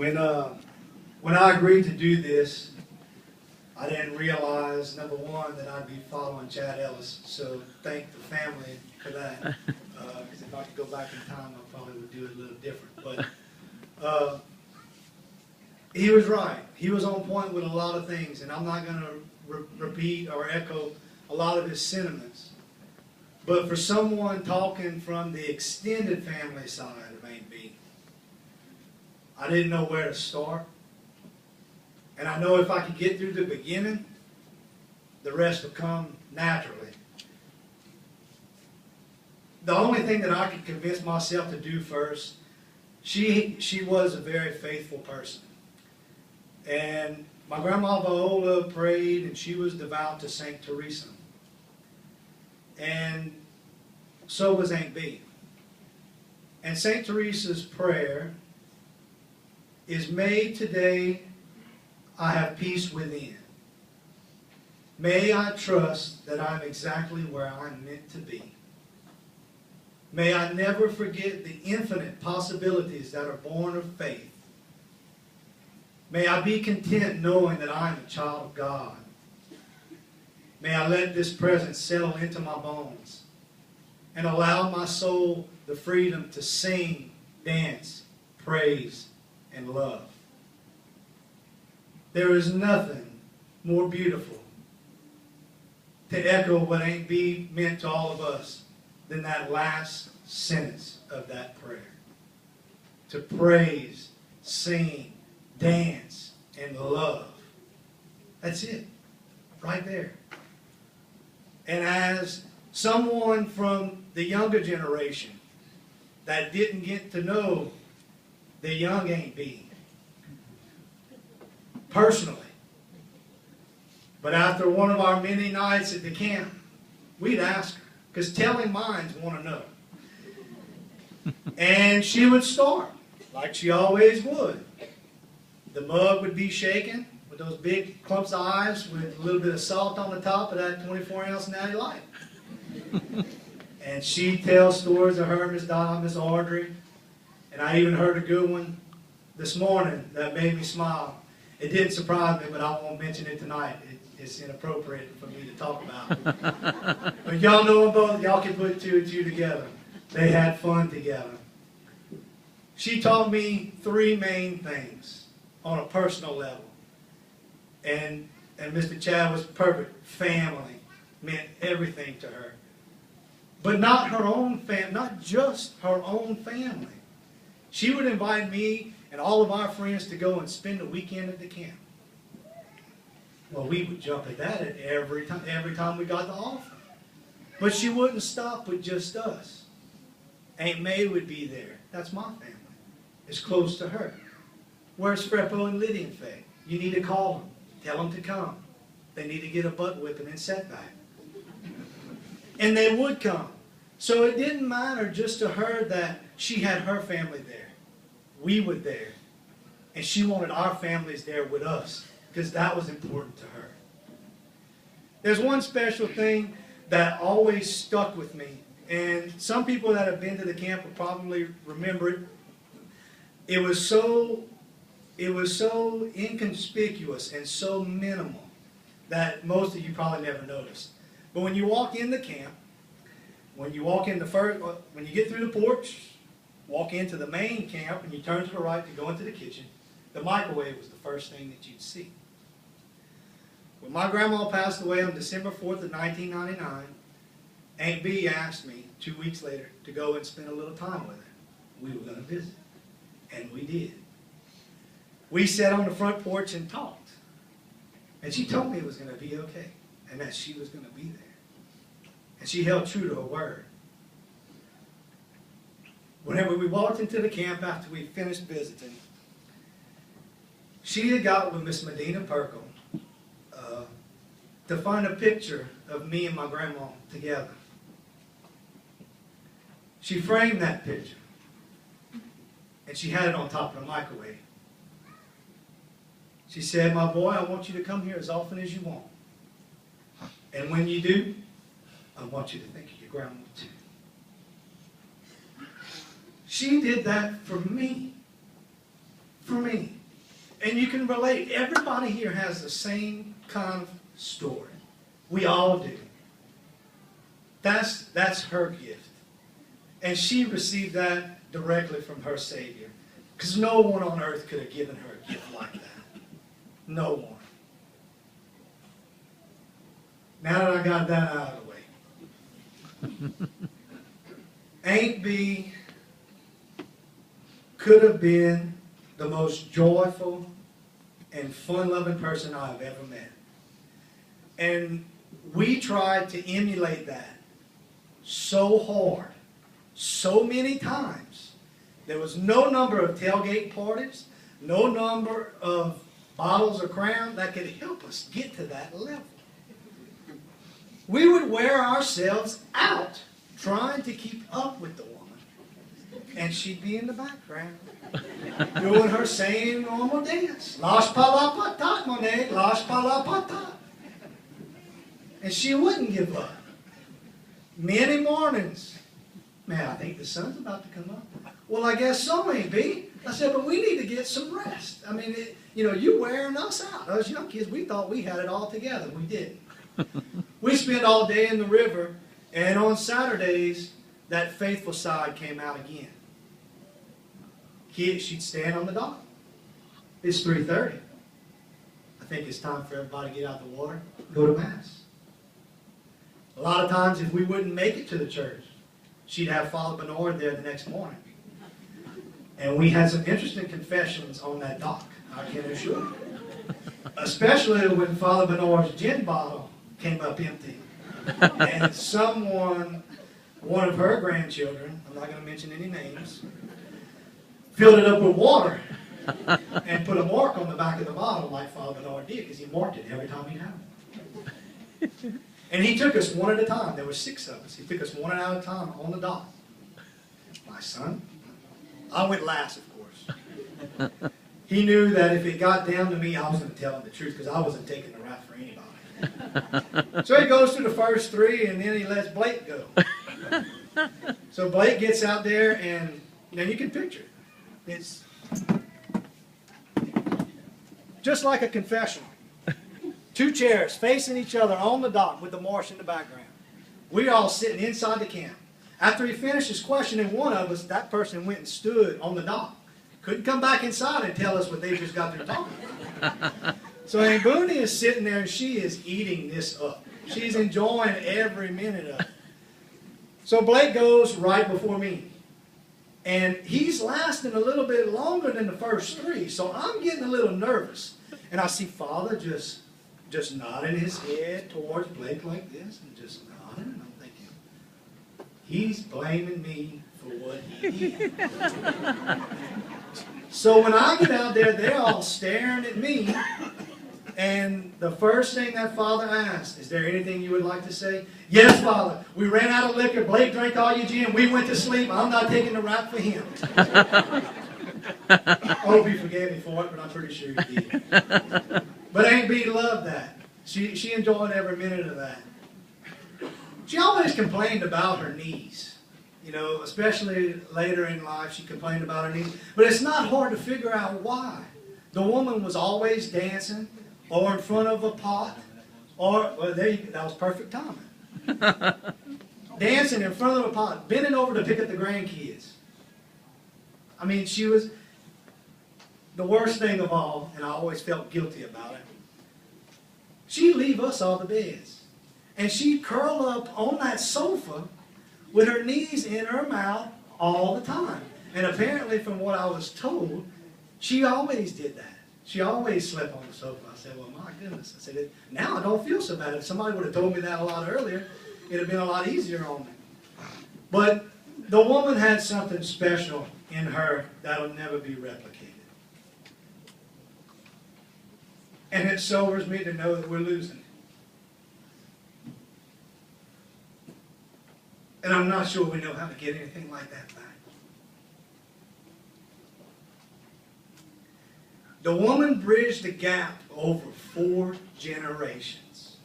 When I agreed to do this, I didn't realize, number one, that I'd be following Chad Ellis. So thank the family for that. Because if I could go back in time, I probably would do it a little different. But he was right. He was on point with a lot of things, and I'm not going to repeat or echo a lot of his sentiments. But for someone talking from the extended family side of Aunt B, I didn't know where to start. And I know if I could get through the beginning, the rest will come naturally. The only thing that I could convince myself to do first, she was a very faithful person. And my grandma Viola prayed, and she was devout to St. Teresa. And so was Aunt B. And St. Teresa's prayer is, "May today I have peace within. May I trust that I'm exactly where I'm meant to be. May I never forget the infinite possibilities that are born of faith. May I be content knowing that I am a child of God. May I let this presence settle into my bones and allow my soul the freedom to sing, dance, praise, and love." There is nothing more beautiful to echo what Aunt B meant to all of us than that last sentence of that prayer. To praise, sing, dance, and love. That's it. Right there. And as someone from the younger generation that didn't get to know the young Aunt B personally, but after one of our many nights at the camp, we'd ask her, because telling minds want to know. And she would start, like she always would. The mug would be shaken with those big clumps of ice with a little bit of salt on the top of that 24-ounce Natty Light. And she'd tell stories of her, Miss Donna, Miss Audrey. And I even heard a good one this morning that made me smile. It didn't surprise me, but I won't mention it tonight. It's inappropriate for me to talk about. But y'all know them both. Y'all can put two and two together. They had fun together. She taught me three main things on a personal level. And Mr. Chad was perfect. Family meant everything to her. But not her own family, not just her own family. She would invite me and all of our friends to go and spend a weekend at the camp. Well, we would jump at that every time we got the offer. But she wouldn't stop with just us. Aunt May would be there. That's my family. It's close to her. Where's Freppo and Lydia and Faye? You need to call them. Tell them to come. They need to get a butt whipping and setback. And they would come. So it didn't matter just to her that she had her family there. We were there. And she wanted our families there with us, because that was important to her. There's one special thing that always stuck with me, and some people that have been to the camp will probably remember it. It was so inconspicuous and so minimal that most of you probably never noticed. But when you walk in the camp, when you get through the porch, walk into the main camp, and you turn to the right to go into the kitchen, the microwave was the first thing that you'd see. When my grandma passed away on December 4th of 1999, Aunt B asked me 2 weeks later to go and spend a little time with her. We were going to visit. And we did. We sat on the front porch and talked. And she told me it was going to be okay, and that she was going to be there. And she held true to her word. Whenever we walked into the camp after we finished visiting, she had got with Miss Medina Perkle to find a picture of me and my grandma together. She framed that picture, and she had it on top of the microwave. She said, "My boy, I want you to come here as often as you want. And when you do, I want you to think of your grandma too." She did that for me. for me. And you can relate. Everybody here has the same kind of story. We all do. That's her gift. And she received that directly from her Savior. Because no one on earth could have given her a gift like that. No one. Now that I got that out of the way. Aunt B could have been the most joyful and fun-loving person I've ever met. And we tried to emulate that so hard, so many times. There was no number of tailgate parties, no number of bottles of Crown that could help us get to that level. We would wear ourselves out trying to keep up with the woman. And she'd be in the background doing her same normal dance. Losh pa la patat, Monet, losh pa la patat. And she wouldn't give up. Many mornings. Man, I think the sun's about to come up. Well, I guess so, ain't B. I said, but we need to get some rest. I mean, you wearing us out. Us young kids, we thought we had it all together. We didn't. We spent all day in the river, and on Saturdays, that faithful side came out again. She'd stand on the dock. It's 3:30. I think it's time for everybody to get out the water, go to Mass. A lot of times, if we wouldn't make it to the church, she'd have Father Bernard there the next morning. And we had some interesting confessions on that dock, I can assure you. Especially when Father Bernard's gin bottle came up empty. And one of her grandchildren, I'm not going to mention any names, filled it up with water and put a mark on the back of the bottle like Father Bernard did, because he marked it every time he'd have it. And he took us one at a time. There were 6 of us. He took us one at a time on the dock. My son. I went last, of course. He knew that if it got down to me, I was going to tell him the truth, because I wasn't taking the rap for anybody. So he goes through the first 3, and then he lets Blake go. So Blake gets out there, and you can picture it. It's just like a confessional. 2 chairs facing each other on the dock with the marsh in the background. We're all sitting inside the camp. After he finishes questioning one of us, that person went and stood on the dock. Couldn't come back inside and tell us what they just got through talking about. So Aunt Booney is sitting there, and she is eating this up. She's enjoying every minute of it. So Blake goes right before me. And he's lasting a little bit longer than the first 3. So I'm getting a little nervous. And I see Father just nodding his head towards Blake like this, and just nodding. And I'm thinking, he's blaming me for what he did. So when I get out there, they're all staring at me. And the first thing that Father asked, is there anything you would like to say? Yes, Father. We ran out of liquor. Blake drank all your gin. We went to sleep. I'm not taking the rap for him. I hope he forgave me for it, but I'm pretty sure he did. But Aunt B loved that. She enjoyed every minute of that. She always complained about her knees. Especially later in life, she complained about her knees. But it's not hard to figure out why. The woman was always dancing, or in front of a pot, that was perfect timing. Dancing in front of a pot, bending over to pick up the grandkids. I mean, she was the worst thing of all, and I always felt guilty about it. She'd leave us all the beds, and she'd curl up on that sofa with her knees in her mouth all the time. And apparently, from what I was told, she always did that. She always slept on the sofa. I said, well, my goodness. I said, now I don't feel so bad. If somebody would have told me that a lot earlier, it would have been a lot easier on me. But the woman had something special in her that will never be replicated. And it sobers me to know that we're losing it. And I'm not sure we know how to get anything like that back. The woman bridged the gap over 4 generations.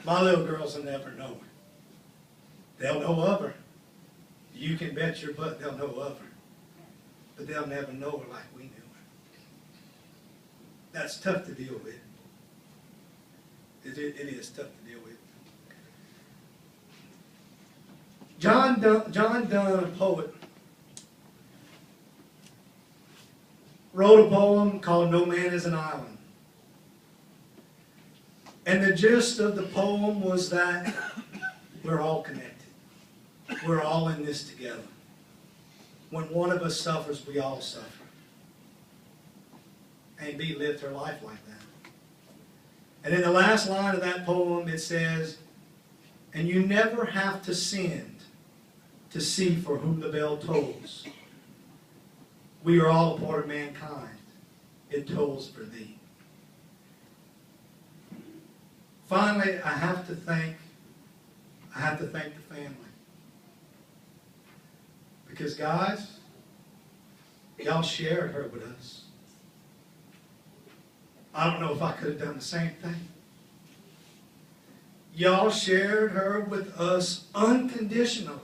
My little girls will never know her. They'll know of her. You can bet your butt they'll know of her. but they'll never know her like we knew her. That's tough to deal with. It is tough to deal with. John Donne, a poet, wrote a poem called No Man is an Island. And the gist of the poem was that we're all connected. We're all in this together. When one of us suffers, we all suffer. And B lived her life like that. And in the last line of that poem, it says, and you never have to send to see for whom the bell tolls. We are all a part of mankind. It tolls for thee. Finally, I have to thank the family. Because guys, y'all shared her with us. I don't know if I could have done the same thing. Y'all shared her with us unconditionally.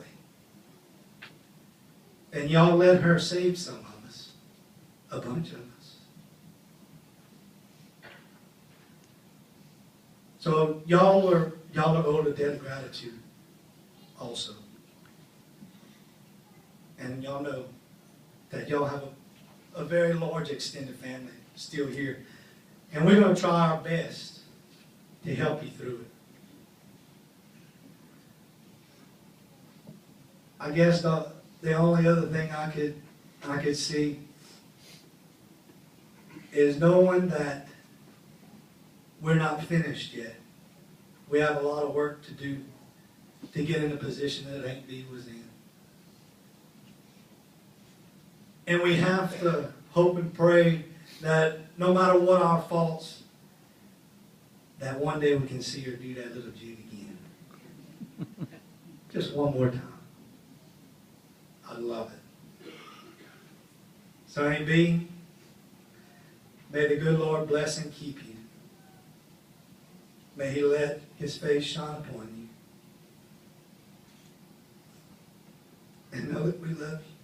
And y'all let her save some of us. A bunch of us. So y'all are owed a debt of gratitude also. And y'all know that y'all have a very large extended family still here. And we're going to try our best to help you through it. I guess the only other thing I could see is knowing that we're not finished yet. We have a lot of work to do to get in a position that Aunt Bee was in. And we have to hope and pray that no matter what our faults, that one day we can see her do that little jig again. Just one more time. I love it. So Aunt Bee, may the good Lord bless and keep you. May He let His face shine upon you. And know that we love you.